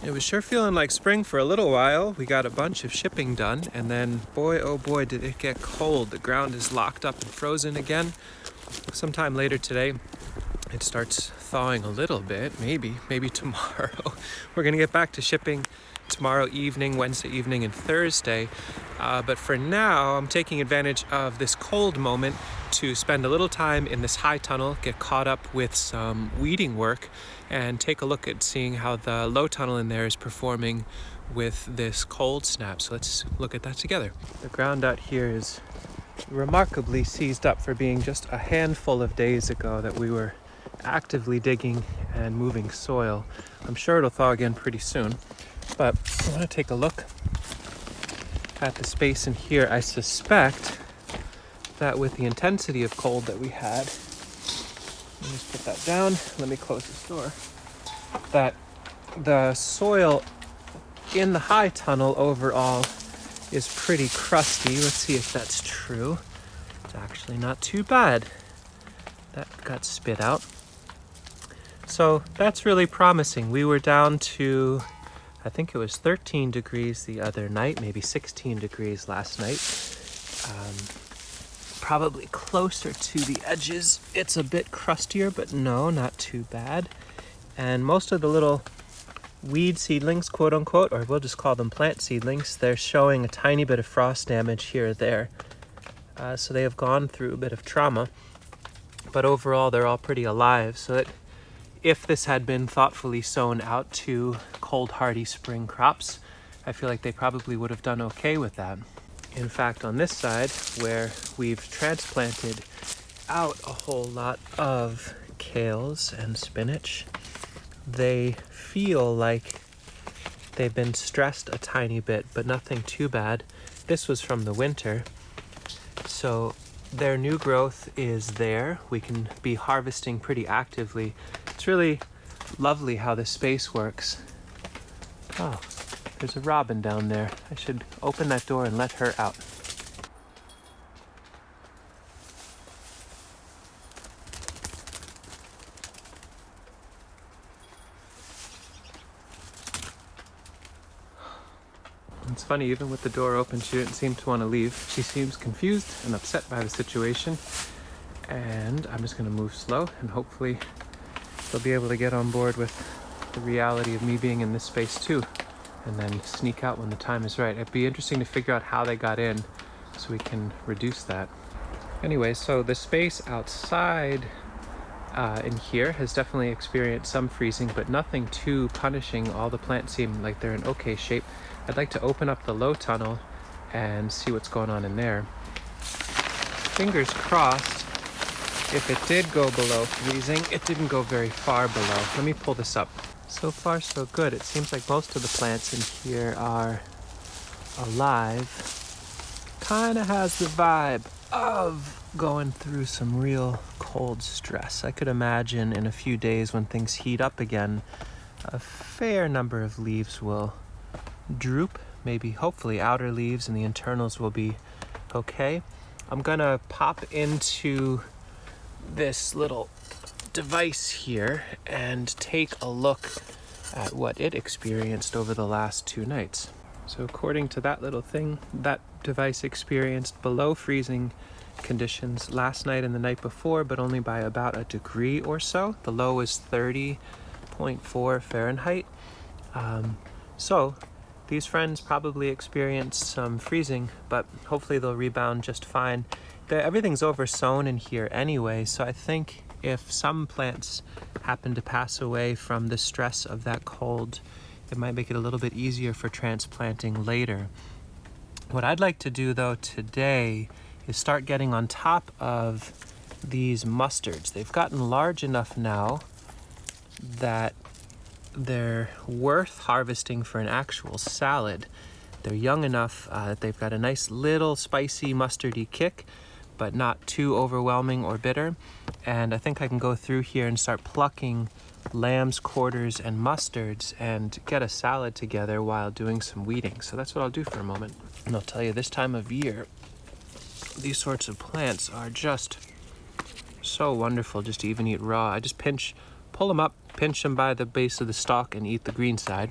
It was sure feeling like spring for a little while. We got a bunch of shipping done, and then boy, oh boy, did it get cold. The ground is locked up and frozen again. Sometime later today, it starts thawing a little bit, maybe tomorrow. We're gonna get back to shipping tomorrow evening, Wednesday evening, and Thursday. But for now, I'm taking advantage of this cold moment to spend a little time in this high tunnel, get caught up with some weeding work, and take a look at seeing how the low tunnel in there is performing with this cold snap. So let's look at that together. The ground out here is remarkably seized up for being just a handful of days ago that we were actively digging and moving soil. I'm sure it'll thaw again pretty soon, but I want to take a look at the space in here. I suspect that with the intensity of cold that we had, let me just put that down, let me close this door, that the soil in the high tunnel overall is pretty crusty. Let's see if that's true. It's actually not too bad. That got spit out. So that's really promising. We were down to, I think it was 13 degrees the other night, maybe 16 degrees last night. Probably closer to the edges. It's a bit crustier, but no, not too bad. And most of the little weed seedlings, quote unquote, or we'll just call them plant seedlings, they're showing a tiny bit of frost damage here or there. So they have gone through a bit of trauma, but overall they're all pretty alive. So that if this had been thoughtfully sown out to cold hardy spring crops, I feel like they probably would have done okay with that. In fact, on this side, where we've transplanted out a whole lot of kales and spinach, they feel like they've been stressed a tiny bit, but nothing too bad. This was from the winter, so their new growth is there. We can be harvesting pretty actively. It's really lovely how this space works. Oh, there's a robin down there. I should open that door and let her out. It's funny, even with the door open, she didn't seem to want to leave. She seems confused and upset by the situation. And I'm just going to move slow, and hopefully they'll be able to get on board with the reality of me being in this space too, and then sneak out when the time is right. It'd be interesting to figure out how they got in so we can reduce that. Anyway, so the space outside in here has definitely experienced some freezing, but nothing too punishing. All the plants seem like they're in okay shape. I'd like to open up the low tunnel and see what's going on in there. Fingers crossed, if it did go below freezing, it didn't go very far below. Let me pull this up. So far, so good. It seems like most of the plants in here are alive. Kind of has the vibe of going through some real cold stress. I could imagine in a few days when things heat up again, a fair number of leaves will droop, maybe hopefully outer leaves, and the internals will be okay. I'm gonna pop into this little device here and take a look at what it experienced over the last 2 nights. So according to that little thing, that device experienced below freezing conditions last night and the night before, but only by about a degree or so. The low is 30.4 Fahrenheit. So these friends probably experienced some freezing, but hopefully they'll rebound just fine. Everything's oversown in here anyway, so I think if some plants happen to pass away from the stress of that cold, it might make it a little bit easier for transplanting later. What I'd like to do though today is start getting on top of these mustards. They've gotten large enough now that they're worth harvesting for an actual salad. They're young enough that they've got a nice little spicy mustardy kick, but not too overwhelming or bitter. And I think I can go through here and start plucking lamb's quarters and mustards and get a salad together while doing some weeding. So that's what I'll do for a moment. And I'll tell you, this time of year, these sorts of plants are just so wonderful just to even eat raw. I just pull them up, pinch them by the base of the stalk, and eat the green side.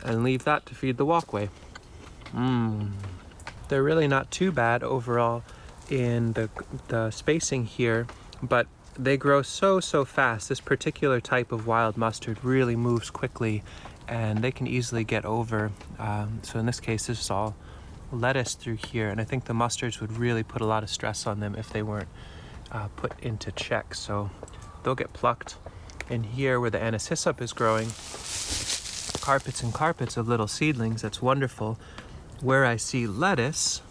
and leave that to feed the walkway. They're really not too bad overall in the spacing here, but they grow so fast. This particular type of wild mustard really moves quickly, and they can easily get over. So in this case, this is all lettuce through here, and I think the mustards would really put a lot of stress on them if they weren't put into check. So they'll get plucked. And here where the anise hyssop is growing, carpets and carpets of little seedlings. That's wonderful. Where I see lettuce,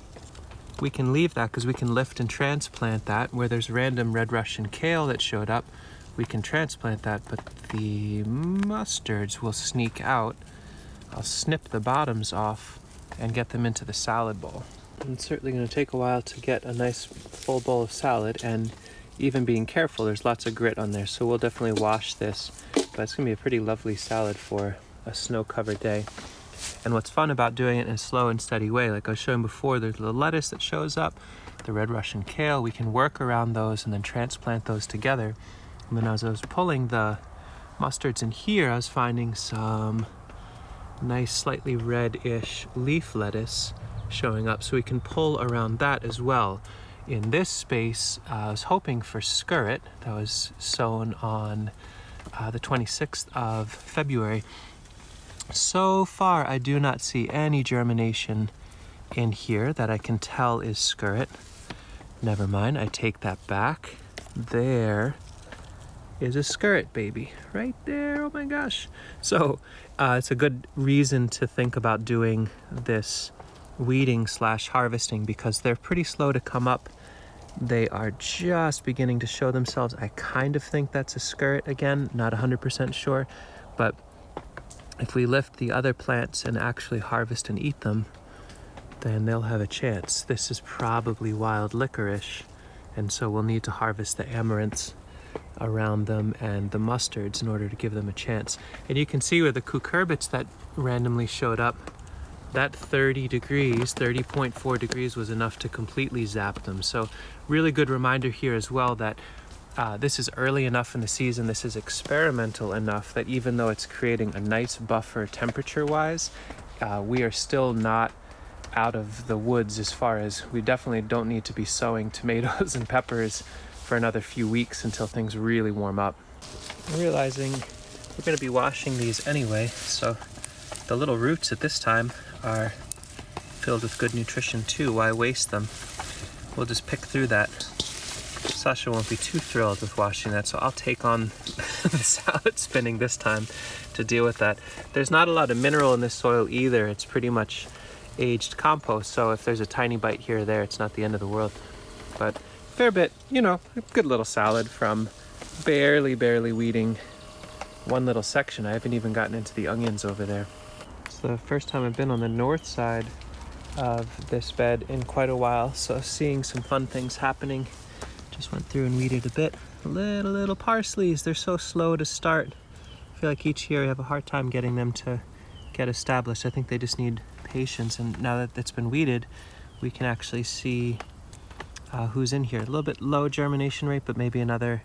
we can leave that because we can lift and transplant that. Where there's random red Russian kale that showed up, we can transplant that, but the mustards will sneak out. I'll snip the bottoms off and get them into the salad bowl. It's certainly going to take a while to get a nice full bowl of salad, and even being careful, there's lots of grit on there, so we'll definitely wash this, but it's going to be a pretty lovely salad for a snow-covered day. And what's fun about doing it in a slow and steady way, like I was showing before, there's the lettuce that shows up, the red Russian kale, we can work around those and then transplant those together. And then as I was pulling the mustards in here, I was finding some nice slightly reddish leaf lettuce showing up, so we can pull around that as well. In this space, I was hoping for skirret that was sown on the 26th of February. So far, I do not see any germination in here that I can tell is skirret. Never mind, I take that back. There is a skirret baby right there. Oh my gosh. So it's a good reason to think about doing this weeding / harvesting, because they're pretty slow to come up. They are just beginning to show themselves. I kind of think that's a skirret again, not 100% sure, but if we lift the other plants and actually harvest and eat them, then they'll have a chance. This is probably wild licorice, and so we'll need to harvest the amaranths around them and the mustards in order to give them a chance. And you can see where the cucurbits that randomly showed up, that 30.4 degrees was enough to completely zap them. So really good reminder here as well that this is early enough in the season, this is experimental enough that even though it's creating a nice buffer temperature-wise, we are still not out of the woods as far as we definitely don't need to be sowing tomatoes and peppers for another few weeks until things really warm up. I'm realizing we're going to be washing these anyway, so the little roots at this time are filled with good nutrition too. Why waste them? We'll just pick through that. Sasha won't be too thrilled with washing that, so I'll take on the salad spinning this time to deal with that. There's not a lot of mineral in this soil either. It's pretty much aged compost, so if there's a tiny bite here or there, it's not the end of the world. But fair bit, you know, a good little salad from barely weeding one little section. I haven't even gotten into the onions over there. It's the first time I've been on the north side of this bed in quite a while, so seeing some fun things happening. Just went through and weeded a bit. Little parsleys, they're so slow to start. I feel like each year I have a hard time getting them to get established. I think they just need patience, and now that it's been weeded, we can actually see who's in here. A little bit low germination rate, but maybe another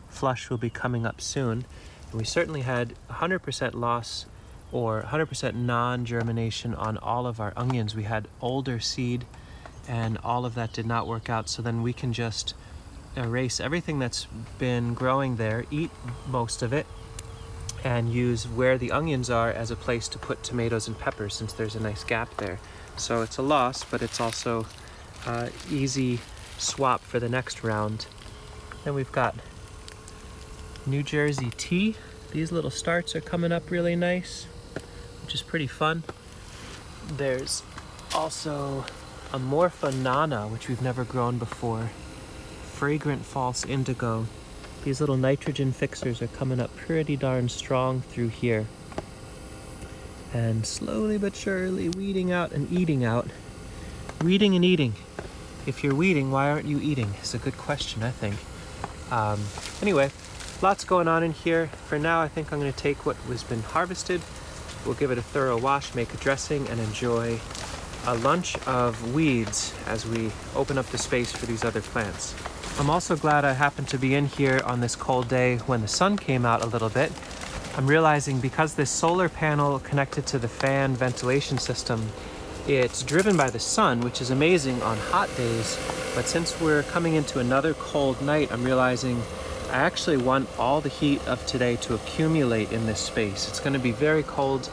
flush will be coming up soon. And we certainly had 100% loss or 100% non-germination on all of our onions. We had older seed and all of that did not work out, so then we can just erase everything that's been growing there, eat most of it, and use where the onions are as a place to put tomatoes and peppers, since there's a nice gap there. So it's a loss, but it's also easy swap for the next round. Then we've got New Jersey tea. These little starts are coming up really nice, which is pretty fun. There's also Amorpha nana, which we've never grown before. Fragrant false indigo. These little nitrogen fixers are coming up pretty darn strong through here. And slowly but surely weeding out and eating out. Weeding and eating. If you're weeding, why aren't you eating? Is a good question, I think. Anyway, lots going on in here. For now, I think I'm going to take what has been harvested. We'll give it a thorough wash, make a dressing, and enjoy a lunch of weeds as we open up the space for these other plants. I'm also glad I happened to be in here on this cold day when the sun came out a little bit, I'm realizing because this solar panel connected to the fan ventilation system, it's driven by the sun, which is amazing on hot days. But since we're coming into another cold night, I'm realizing I actually want all the heat of today to accumulate in this space. It's going to be very cold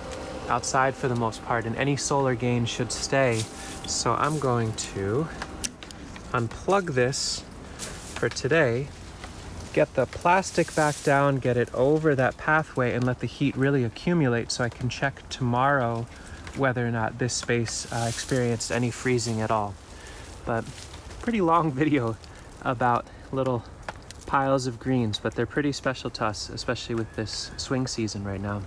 outside for the most part, and any solar gain should stay. So I'm going to unplug this for today, get the plastic back down, get it over that pathway, and let the heat really accumulate so I can check tomorrow whether or not this space experienced any freezing at all. But pretty long video about little piles of greens, but they're pretty special to us, especially with this swing season right now.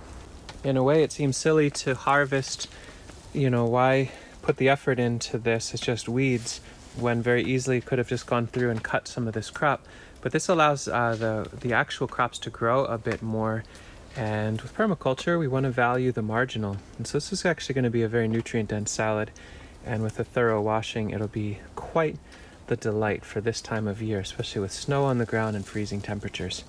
In a way, it seems silly to harvest, why put the effort into this? It's just weeds, when very easily could have just gone through and cut some of this crop. But this allows the actual crops to grow a bit more. And with permaculture, we want to value the marginal. And so this is actually going to be a very nutrient-dense salad. And with a thorough washing, it'll be quite the delight for this time of year, especially with snow on the ground and freezing temperatures.